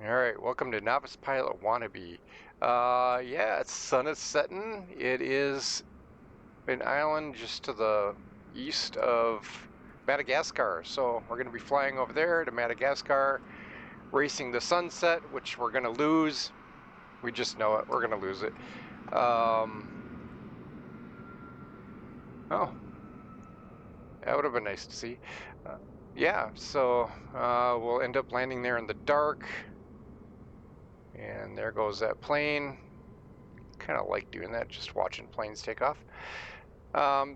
Alright, welcome to Novice Pilot Wannabe. Yeah, sun is setting. It is an island just to the east of Madagascar. So we're going to be flying over there to Madagascar, racing the sunset, which we're going to lose. We just know it. We're going to lose it. Oh, that would have been nice to see. Yeah, so we'll end up landing there in the dark. And there goes that plane. Kind of like doing that, just watching planes take off.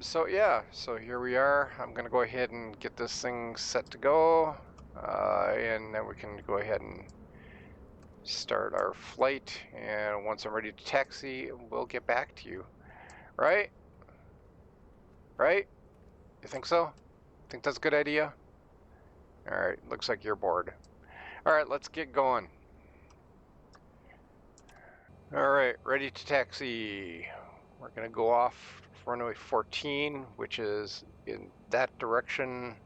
So yeah, so here we are. I'm gonna go ahead and get this thing set to go, and then we can go ahead and start our flight. And once I'm ready to taxi, we'll get back to you. Right? Right? You think so? Think that's a good idea? All right, looks like you're bored. All right, let's get going. All right, ready to taxi. We're gonna go off runway 14, which is in that direction,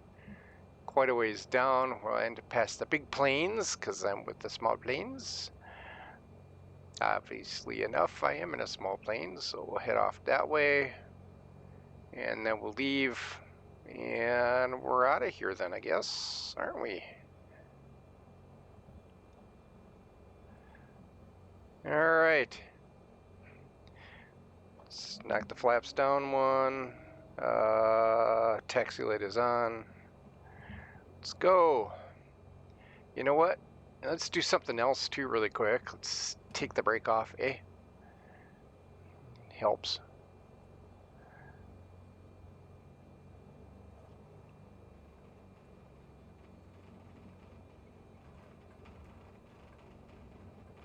quite a ways down. We'll end up past the big planes, because I'm with the small planes. Obviously enough, I am in a small plane, so we'll head off that way. And then we'll leave, and we're out of here then, I guess, aren't we? Alright. Let's knock the flaps down one. Taxi light is on. Let's go. You know what? Let's do something else too really quick. Let's take the brake off, eh? Helps.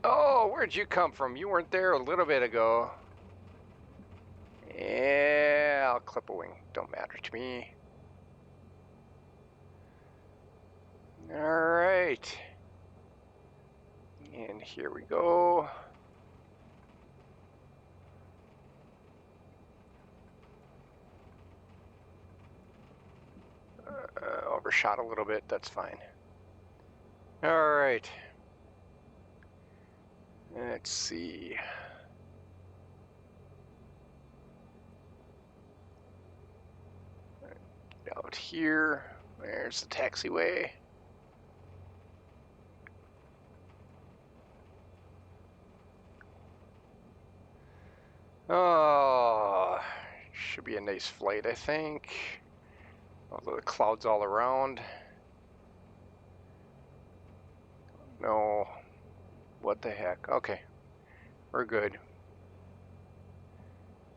Oh, where'd you come from? You weren't there a little bit ago. Yeah, I'll clip a wing. Don't matter to me. Alright. And here we go. Overshot a little bit, that's fine. Alright. Let's see. Out here. There's the taxiway. Oh, should be a nice flight, I think. Although the clouds all around. No. What the heck? Okay. We're good.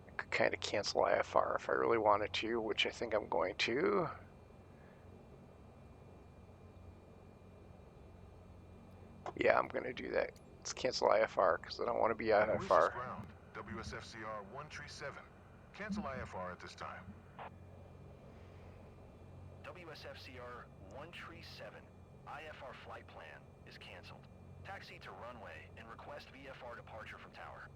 I could kind of cancel IFR if I really wanted to, which I think I'm going to. Yeah, I'm going to do that. Let's cancel IFR because I don't want to be IFR. Ground, WSFCR 137. Cancel IFR at this time. WSFCR 137. IFR flight plan is canceled. Taxi to runway and request VFR departure from tower.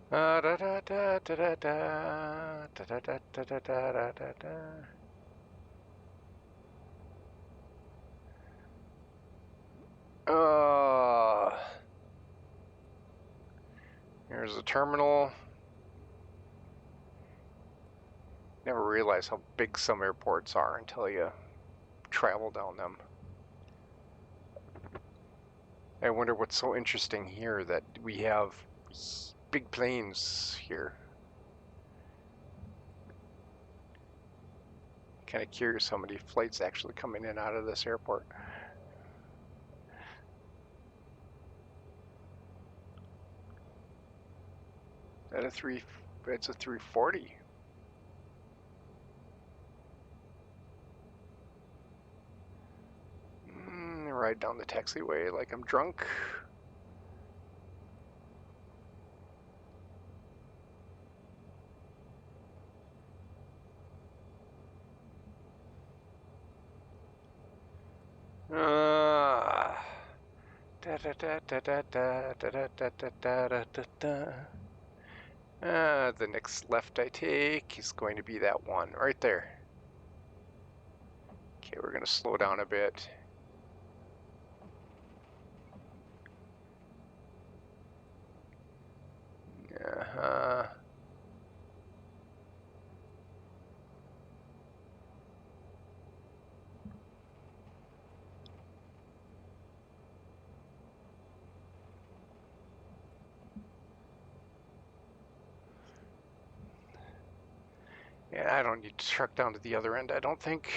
Da da da da da da da da da da da da da. Here's the terminal. Never realize how big some airports are until you travel down them. I wonder what's so interesting here that we have big planes here. Kind of curious how many flights actually come in and out of this airport. That it's a 340. Ride down the taxiway like I'm drunk. The next left I take is going to be that one right there. Okay, we're going to slow down a bit. Uh-huh. Yeah, I don't need to truck down to the other end, I don't think.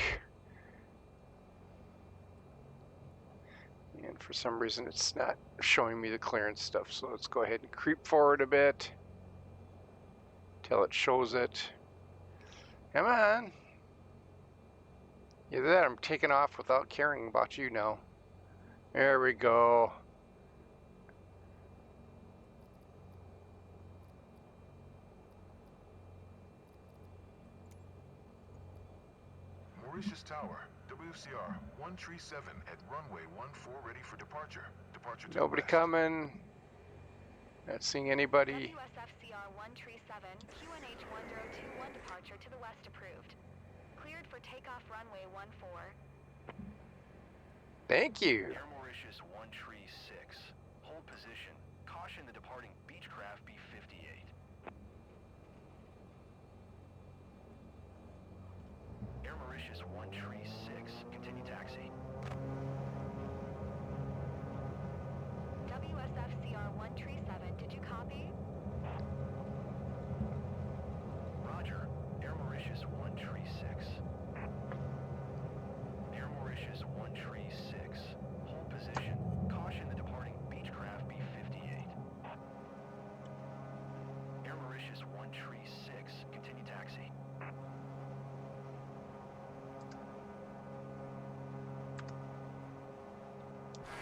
And for some reason it's not showing me the clearance stuff, so let's go ahead and creep forward a bit till it shows it. Come on. Either that or I'm taking off without caring about you now. There we go. Mauritius Tower, WCR 137 at runway 14 ready for departure. Departure to Nobody the west. coming. Not seeing anybody. WSFCR 137, QNH 1021 departure to the west approved. Cleared for takeoff runway 14. Thank you. Air Mauritius 136. Hold position. Caution the departing Beechcraft B-58. Air Mauritius 136. Continue taxi. WSFCR 137, did you copy? Roger. Air Mauritius 136. Air Mauritius 136. Hold position. Caution the departing Beechcraft B-58. Air Mauritius 136. Continue taxi.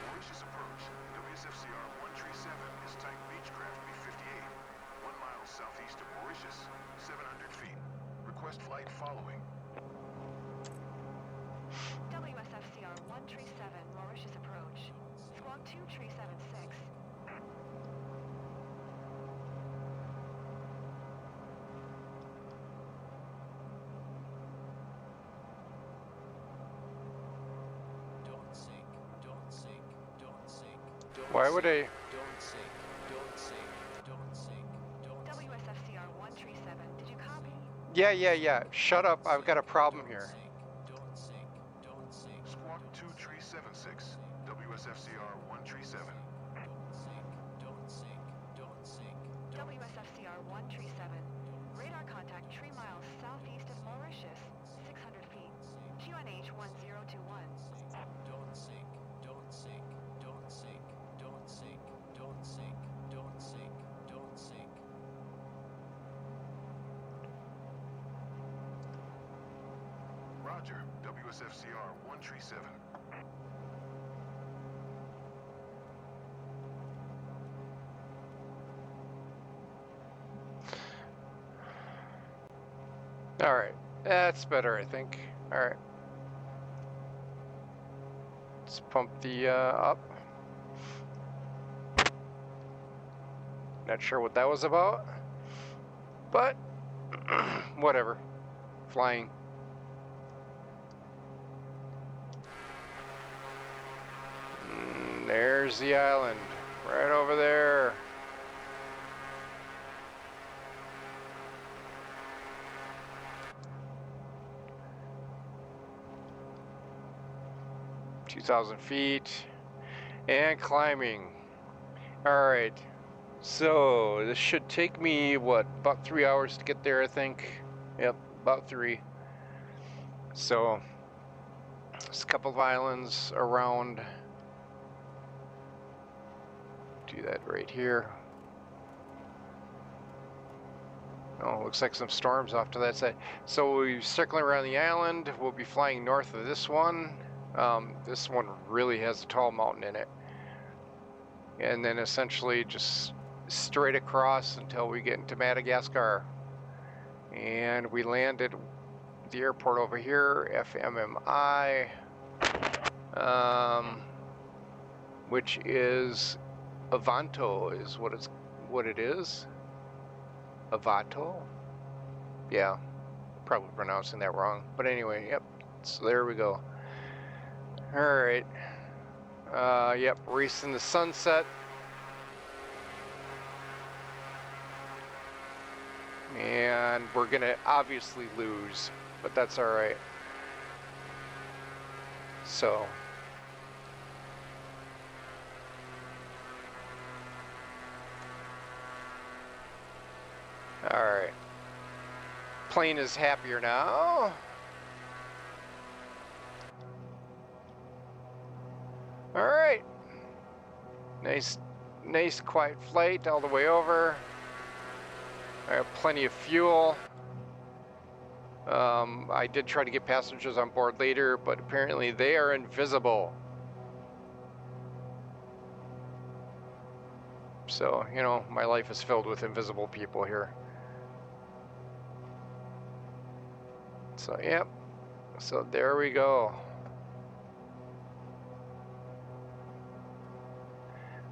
Mauritius approach. WSFCR 137 is type Beechcraft B-58. 1 mile southeast of Mauritius, 700 feet. Request flight following. WSFCR 137, Mauritius approach. Squawk 2 tree 76. Don't sink, don't sink, don't sink, don't Why would sink, I? don't sink, don't sink, don't sink, don't sink. WSFCR 137, did you copy? Yeah. Shut up. I've got a problem here. Don't sink, don't sink, Squawk 2 tree 76. WSFCR 137. don't sink, don't sink, don't sink, don't WSFCR 137. Radar contact 3 miles southeast of Mauritius, 600 feet. QNH 1021. don't sink, don't sink, don't sink, don't sink, don't sink, don't sink, don't sink. Roger. WSFCR 137. All right. That's better, I think. All right. Let's pump the up. Not sure what that was about, but whatever. Flying. There's the island, right over there. (2,000 feet) and climbing. All right. So this should take me what, about 3 hours to get there, I think. Yep, about 3. So there's a couple of islands around. Do that right here. Oh, looks like some storms off to that side. So we're circling around the island. We'll be flying north of this one. This one really has a tall mountain in it. And then essentially just straight across until we get into Madagascar. And we land at the airport over here, FMMI, which is Avanto is what it is. Avato? Yeah, probably pronouncing that wrong. But anyway, yep. So there we go. Alright. Yep, racing the sunset. And we're gonna obviously lose, but that's alright. So. Alright. Plaine is happier now. Alright. Nice quiet flight all the way over. I have plenty of fuel. I did try to get passengers on board later, but apparently they are invisible. So, you know, my life is filled with invisible people here. So, yep. So there we go.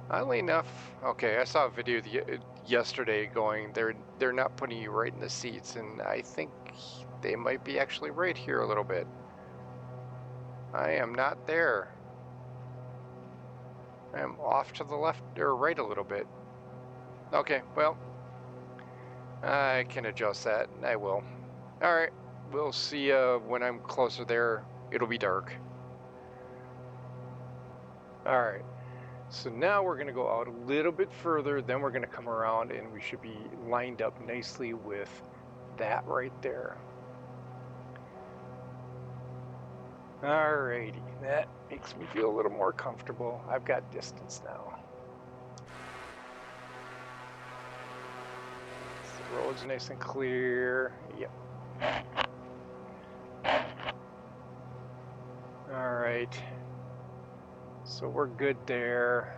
Oddly enough, okay, I saw a video yesterday going, they're not putting you right in the seats, and I think they might be actually right here a little bit. I am not there. I am off to the left or right a little bit. Okay, well, I can adjust that. I will. All right, we'll see when I'm closer there. It'll be dark. All right. So now we're going to go out a little bit further, then we're going to come around and we should be lined up nicely with that right there. Alrighty, that makes me feel a little more comfortable. I've got distance now. The road's nice and clear. Yep. Alright. So we're good there.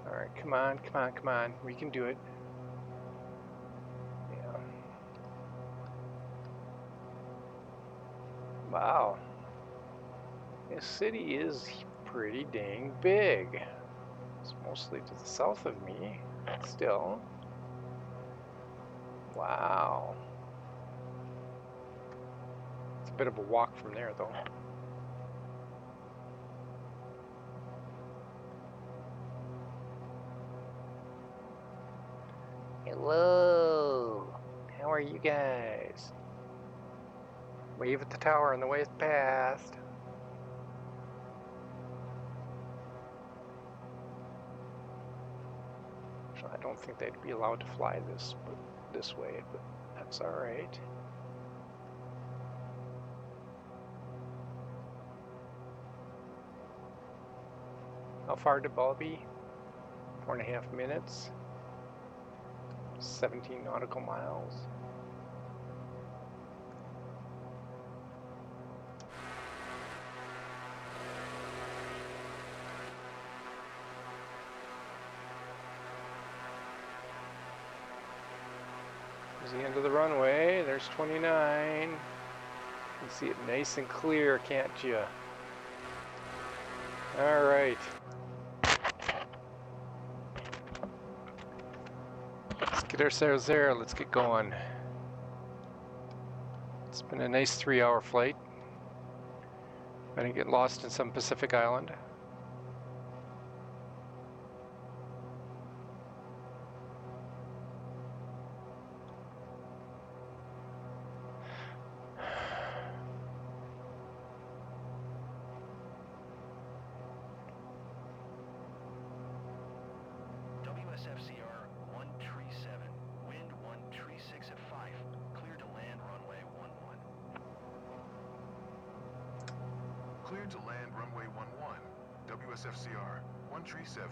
Alright, come on, come on, come on. We can do it. Yeah. Wow. This city is pretty dang big. It's mostly to the south of me, but still. Wow. It's a bit of a walk from there, though. Hello. How are you guys? Wave at the tower on the way past. I don't think they'd be allowed to fly this way, but that's all right. How far to Balby? 4.5 minutes. 17 nautical miles. There's the end of the runway. There's 29. You can see it nice and clear, can't you? All right. Let's get ourselves there. Let's get going. It's been a nice 3-hour flight. I didn't get lost in some Pacific island. FCR 137, wind 136 at 5, clear to land runway 11. Cleared to land runway 11, WSFCR 137.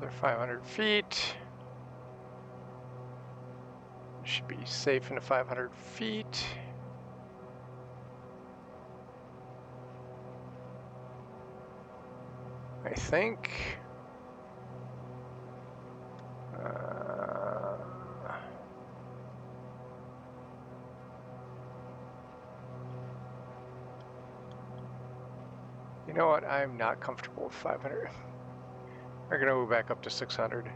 Another 500 feet. Should be safe into 500 feet. I think. You know what? I'm not comfortable with 500. We're gonna move back up to 600.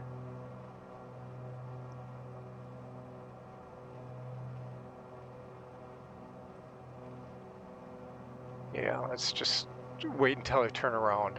Yeah, let's just wait until I turn around.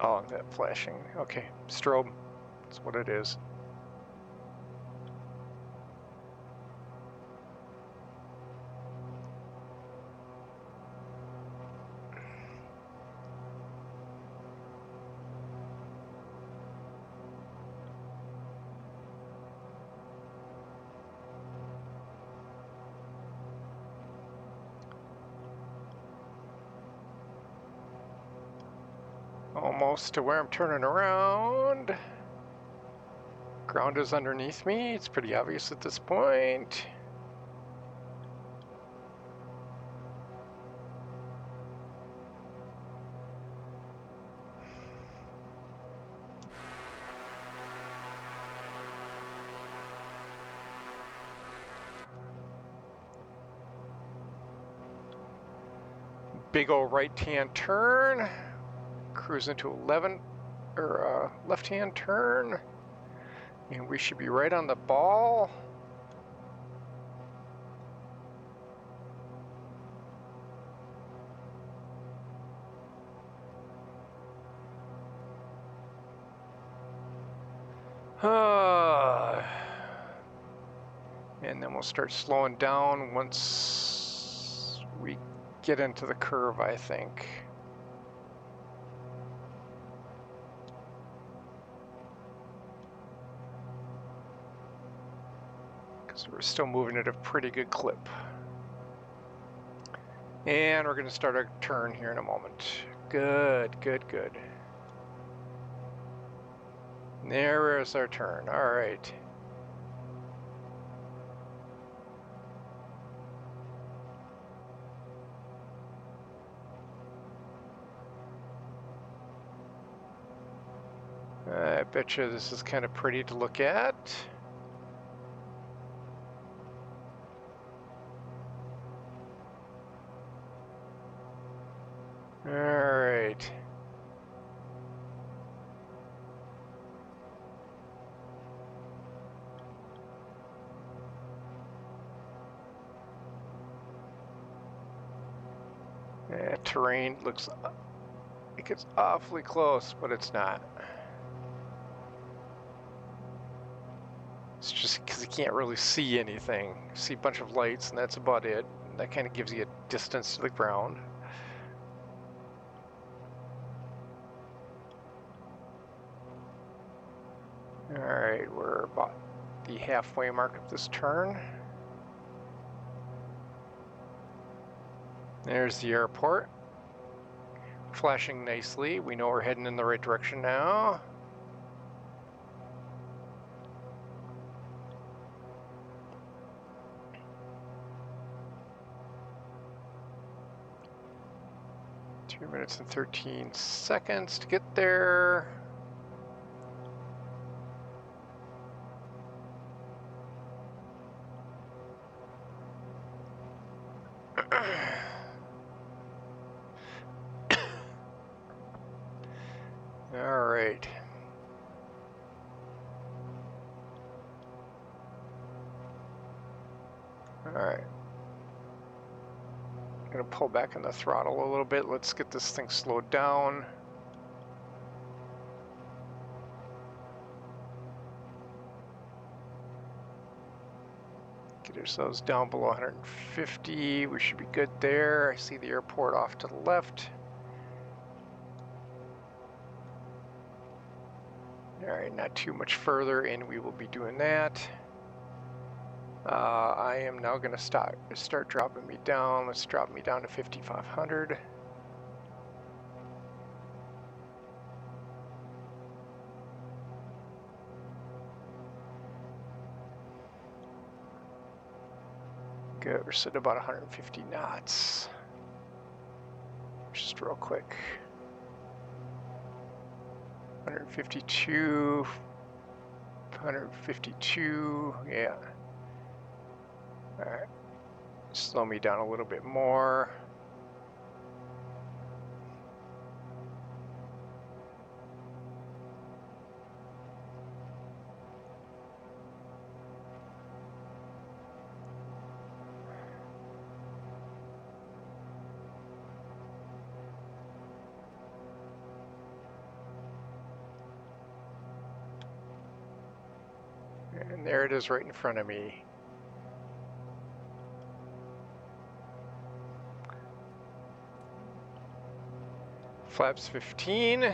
Oh, that flashing. Okay, strobe. That's what it is. Almost to where I'm turning around. Ground is underneath me. It's pretty obvious at this point. Big old right-hand turn. Cruise into 11, or left-hand turn. And we should be right on the ball. And then we'll start slowing down once we get into the curve, I think. Because we're still moving at a pretty good clip. And we're going to start our turn here in a moment. Good, good, good. There is our turn. All right. I bet you this is kind of pretty to look at. All right. Terrain looks like it's awfully close, but it's not. It's just because you can't really see anything. You see a bunch of lights, and that's about it. That kind of gives you a distance to the ground. All right, we're about the halfway mark of this turn. There's the airport. Flashing nicely. We know we're heading in the right direction now. Two minutes and 13 seconds to get there. All right. All right. I'm gonna pull back on the throttle a little bit. Let's get this thing slowed down. Get ourselves down below 150. We should be good there. I see the airport off to the left. All right, not too much further, and we will be doing that. I am now going to start dropping me down. Let's drop me down to 5,500. Good, we're sitting about 150 knots. Just real quick. 152, 152, yeah. All right, slow me down a little bit more. And there it is right in front of me. Flaps 15.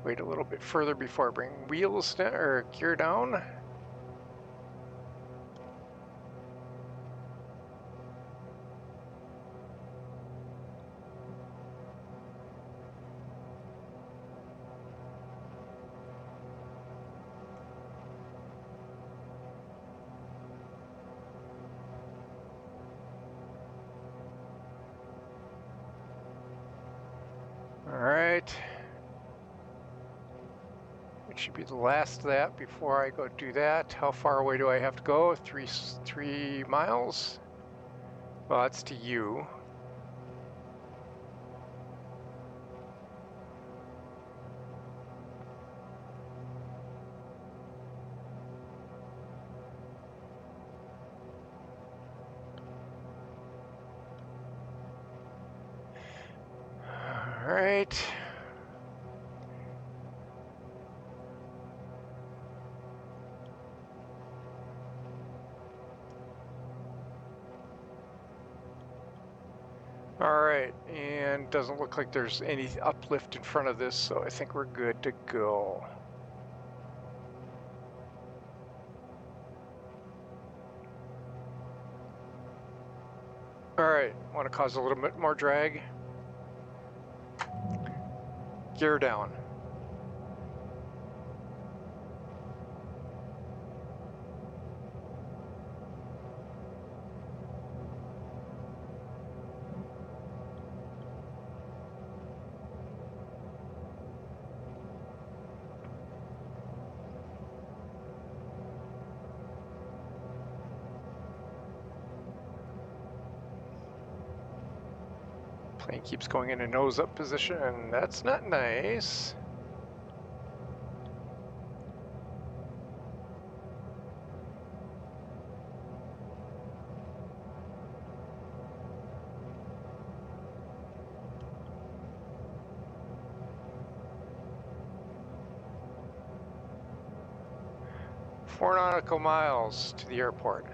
Wait a little bit further before I bring wheels down, or gear down. All right. It should be the last of that before I go do that. How far away do I have to go? Three miles? Well, that's to you. All right. All right, and doesn't look like there's any uplift in front of this, so I think we're good to go. All right, want to cause a little bit more drag? Gear down. Plane keeps going in a nose-up position. That's not nice. Four nautical miles to the airport.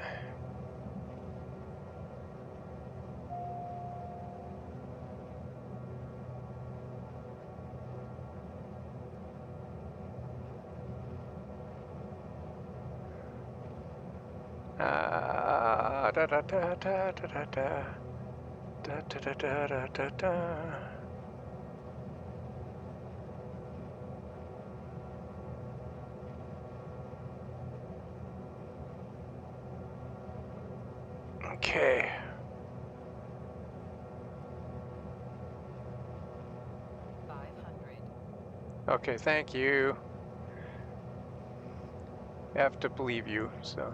Da da da da da da da da da da da da da. Okay. Okay, thank you. I have to believe you, so.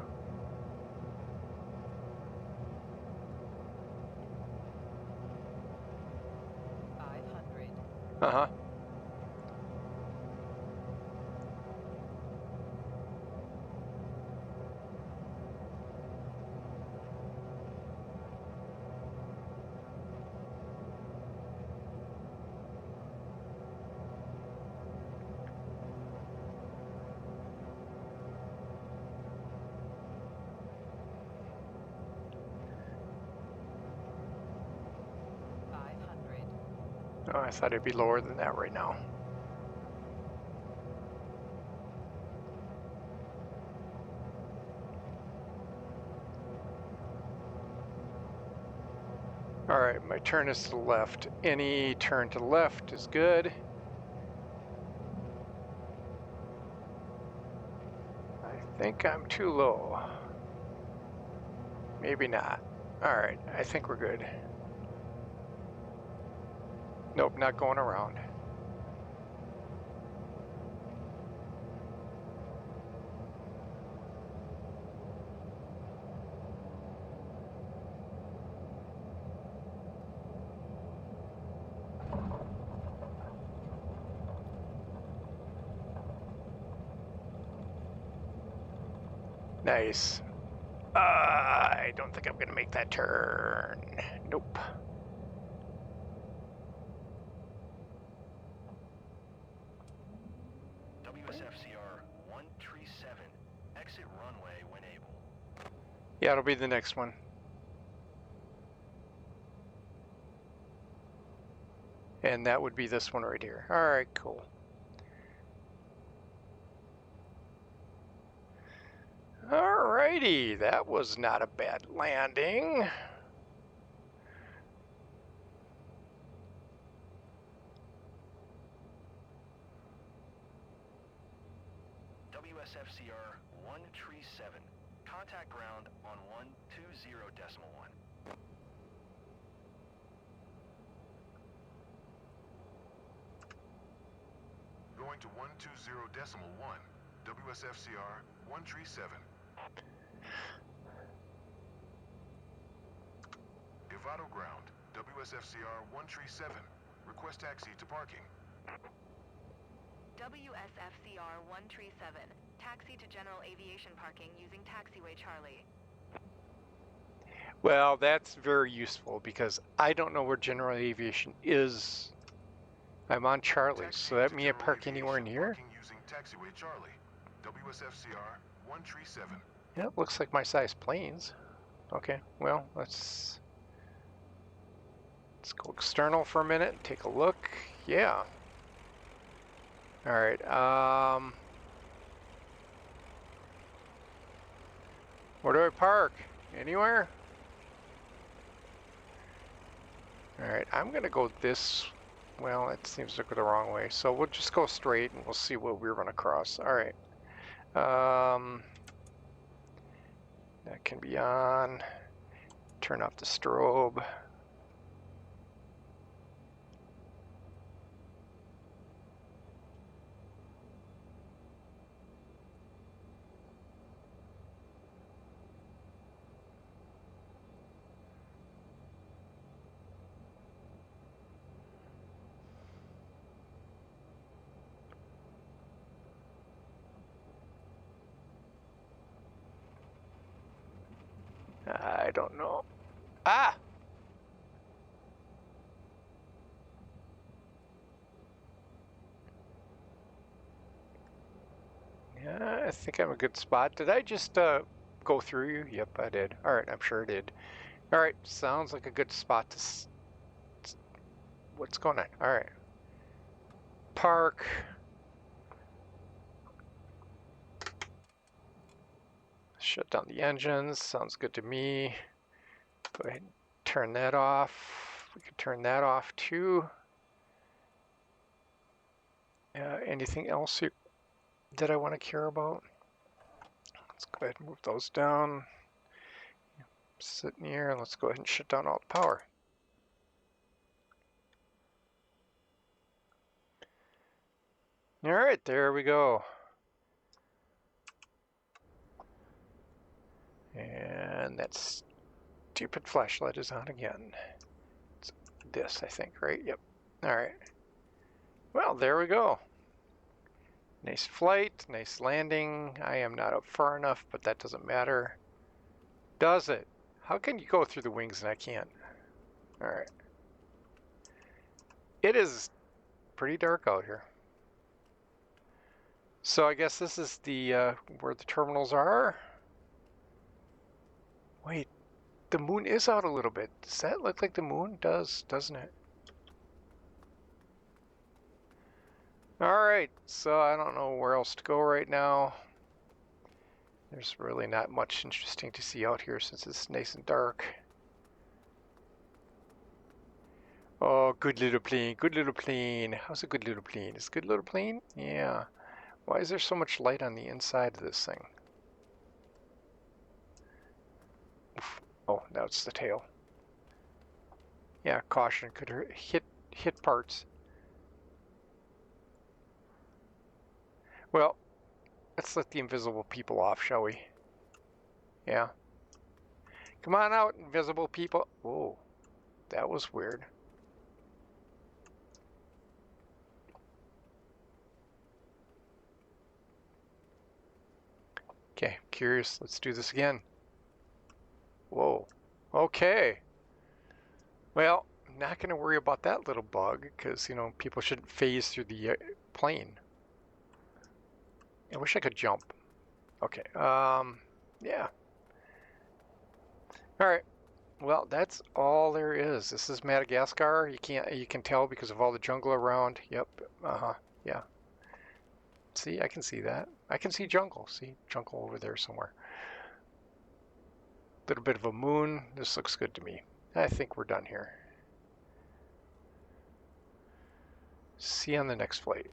Uh-huh. Oh, I thought it'd be lower than that right now. All right, my turn is to the left. Any turn to the left is good. I think I'm too low. Maybe not. All right, I think we're good. Nope, not going around. Nice. I don't think I'm gonna make that turn. Nope. WSFCR 137, exit runway when able. Yeah, it'll be the next one. And that would be this one right here. All right, cool. Alrighty, that was not a bad landing. WSFCR 137, contact ground on 120.1. Going to 120.1. WSFCR 137. Evado ground. WSFCR 137. Request taxi to parking. WSFCR 137. Taxi to general aviation parking using taxiway Charlie. Well, that's very useful because I don't know where general aviation is. I'm on Charlie, so that means I park anywhere near? Using taxiway Charlie. WSFCR 137. Yeah, it looks like my size planes. Okay, well, let's go external for a minute and take a look. Yeah. All right. Where do I park? Anywhere? All right, I'm gonna go this. Well, it seems to go the wrong way, so we'll just go straight and we'll see what we run across. All right. That can be on. Turn off the strobe. I don't know. Ah! Yeah, I think I'm a good spot. Did I just go through you? Yep, I did. All right, I'm sure I did. All right, sounds like a good spot to... What's going on? All right. Park. Shut down the engines. Sounds good to me. Go ahead and turn that off. We can turn that off too. Anything else that I want to care about? Let's go ahead and move those down. Sitting here, and let's go ahead and shut down all the power. All right, there we go. And that stupid flashlight is on again. It's this, I think, right? Yep. All right. Well, there we go. Nice flight, nice landing. I am not up far enough, but that doesn't matter. Does it? How can you go through the wings and I can't? All right. It is pretty dark out here. So I guess this is the where the terminals are. Wait, the moon is out a little bit. Does that look like the moon? Does, doesn't it? Alright, so I don't know where else to go right now. There's really not much interesting to see out here since it's nice and dark. Oh, good little plane, good little plane. How's a good little plane? Is a good little plane? Yeah. Why is there so much light on the inside of this thing? Oof. Oh, now it's the tail. Yeah, caution, could hit parts. Well, let's let the invisible people off, shall we? Yeah. Come on out, invisible people. Whoa, that was weird. Okay, curious. Let's do this again. Whoa. Okay. Well, I'm not going to worry about that little bug because, you know, people shouldn't phase through the plane. I wish I could jump. Okay. Yeah. All right. Well, that's all there is. This is Madagascar. You can tell because of all the jungle around. Yep. Yeah. See, I can see that. I can see jungle. See, jungle over there somewhere. Little bit of a moon. This looks good to me. I think we're done here. See you on the next flight.